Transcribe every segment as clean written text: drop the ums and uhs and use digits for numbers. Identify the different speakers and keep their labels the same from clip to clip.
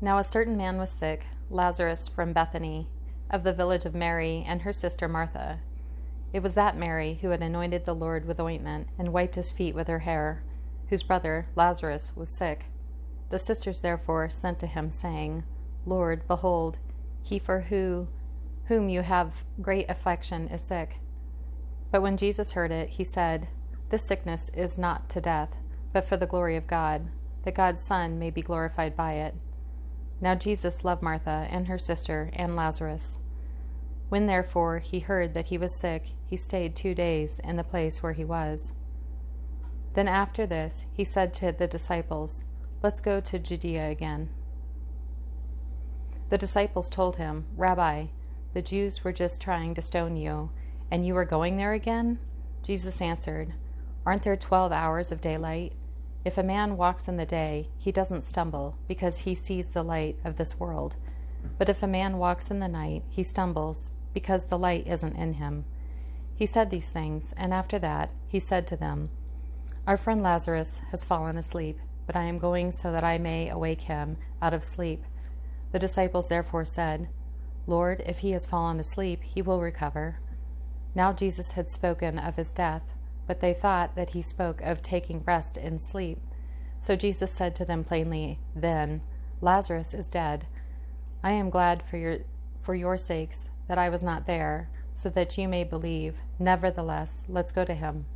Speaker 1: Now a certain man was sick, Lazarus from Bethany, of the village of Mary and her sister Martha. It was that Mary who had anointed the Lord with ointment and wiped his feet with her hair, whose brother Lazarus was sick. The sisters therefore sent to him, saying, Lord, behold, he for whom you have great affliction is sick. But when Jesus heard it, he said, This sickness is not to death, but for the glory of God, that God's Son may be glorified by it. Now Jesus loved Martha and her sister and Lazarus. When therefore he heard that he was sick, he stayed 2 days in the place where he was. Then after this he said to the disciples, Let's go to Judea again. The disciples told him, Rabbi, the Jews were just trying to stone you, and you are going there again? Jesus answered, Aren't there 12 hours of daylight? If a man walks in the day, he doesn't stumble, because he sees the light of this world. But if a man walks in the night, he stumbles, because the light isn't in him. He said these things, and after that he said to them, Our friend Lazarus has fallen asleep, but I am going so that I may awake him out of sleep. The disciples therefore said, Lord, if he has fallen asleep, he will recover. Now Jesus had spoken of his death, but they thought that he spoke of taking rest in sleep. So Jesus said to them plainly, Then, Lazarus is dead. I am glad for your sakes that I was not there, so that you may believe. Nevertheless, let's go to him.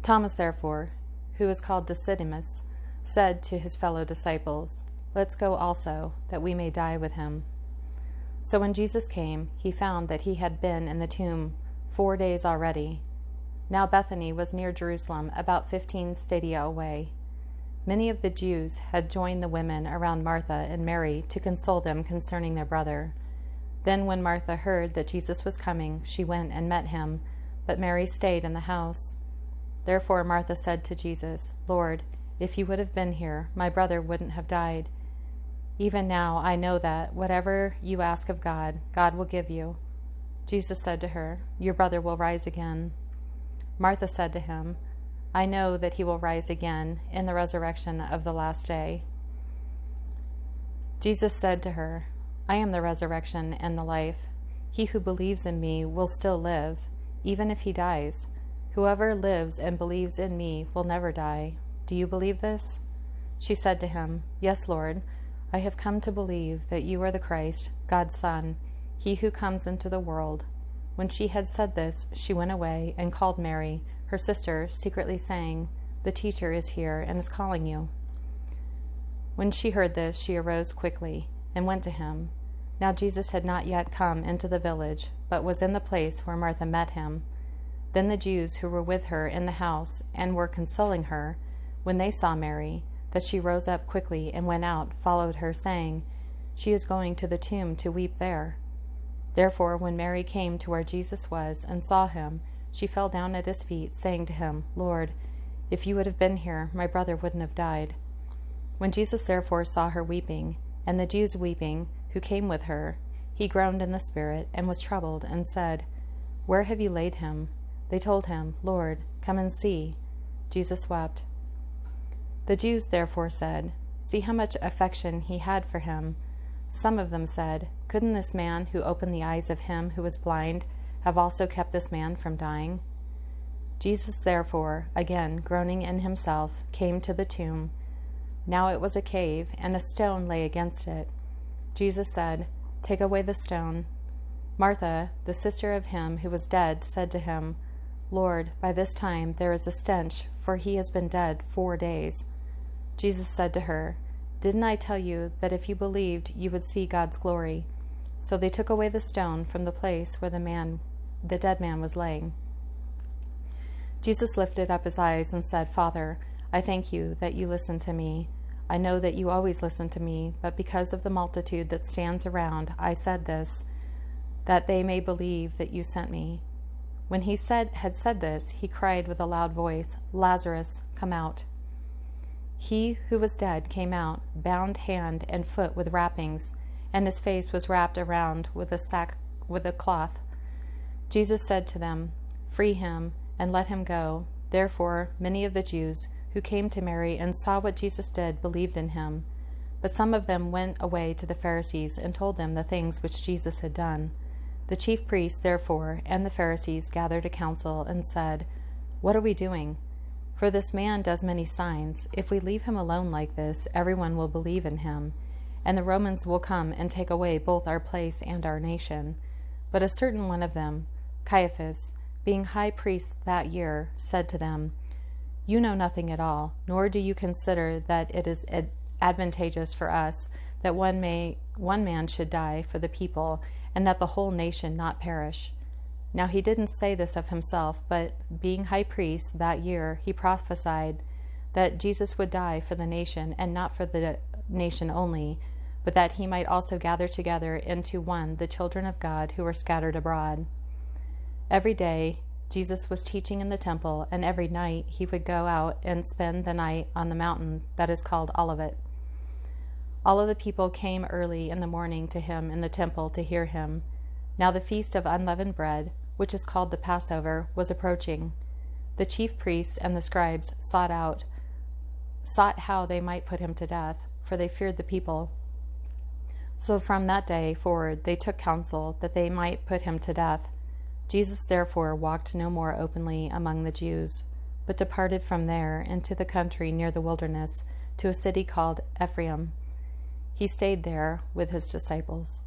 Speaker 1: Thomas, therefore, who is called Didymus, said to his fellow disciples, Let's go also, that we may die with him. So when Jesus came, he found that he had been in the tomb 4 days already. Now Bethany was near Jerusalem, about 15 stadia away. Many of the Jews had joined the women around Martha and Mary to console them concerning their brother. Then when Martha heard that Jesus was coming, she went and met him, but Mary stayed in the house. Therefore Martha said to Jesus, Lord, if you would have been here, my brother wouldn't have died. Even now I know that whatever you ask of God, God will give you. Jesus said to her, Your brother will rise again. Martha said to him, I know that he will rise again in the resurrection of the last day. Jesus said to her, I am the resurrection and the life. He who believes in me will still live, even if he dies. Whoever lives and believes in me will never die. Do you believe this? She said to him, Yes, Lord. I have come to believe that you are the Christ, God's Son, he who comes into the world. When she had said this, she went away and called Mary, her sister, secretly saying, The teacher is here and is calling you. When she heard this, she arose quickly and went to him. Now Jesus had not yet come into the village, but was in the place where Martha met him. Then the Jews who were with her in the house and were consoling her, when they saw Mary, that she rose up quickly and went out, followed her, saying, She is going to the tomb to weep there. Therefore, when Mary came to where Jesus was and saw him, she fell down at his feet, saying to him, Lord, if you would have been here, my brother wouldn't have died. When Jesus therefore saw her weeping, and the Jews weeping, who came with her, he groaned in the spirit, and was troubled, and said, Where have you laid him? They told him, Lord, come and see. Jesus wept. The Jews therefore said, See how much affection he had for him. Some of them said, Couldn't this man who opened the eyes of him who was blind have also kept this man from dying? Jesus therefore, again groaning in himself, came to the tomb. Now it was a cave, and a stone lay against it. Jesus said, Take away the stone. Martha, the sister of him who was dead, said to him, Lord, by this time there is a stench, for he has been dead 4 days. Jesus said to her, Didn't I tell you that if you believed, you would see God's glory? So they took away the stone from the place where the dead man was laying. Jesus lifted up his eyes and said, Father, I thank you that you listen to me. I know that you always listen to me, but because of the multitude that stands around, I said this, that they may believe that you sent me. When he had said this, he cried with a loud voice, Lazarus, come out. He who was dead came out, bound hand and foot with wrappings, and his face was wrapped around with a cloth. Jesus said to them, Free him and let him go. Therefore many of the Jews who came to Mary and saw what Jesus did believed in him. But some of them went away to the Pharisees and told them the things which Jesus had done. The chief priests, therefore, and the Pharisees gathered a council and said, "What are we doing? For this man does many signs. If we leave him alone like this, everyone will believe in him, and the Romans will come and take away both our place and our nation." But a certain one of them, Caiaphas, being high priest that year, said to them, "You know nothing at all, nor do you consider that it is advantageous for us that one man should die for the people, and that the whole nation not perish." Now he didn't say this of himself, but being high priest that year, he prophesied that Jesus would die for the nation, and not for the nation only, but that he might also gather together into one the children of God who were scattered abroad. Every day Jesus was teaching in the temple, and every night he would go out and spend the night on the mountain that is called Olivet. All of the people came early in the morning to him in the temple to hear him. Now the feast of unleavened bread, which is called the Passover, was approaching. The chief priests and the scribes sought how they might put him to death, for they feared the people. So from that day forward they took counsel that they might put him to death. Jesus therefore walked no more openly among the Jews, but departed from there into the country near the wilderness, to a city called Ephraim. He stayed there with his disciples.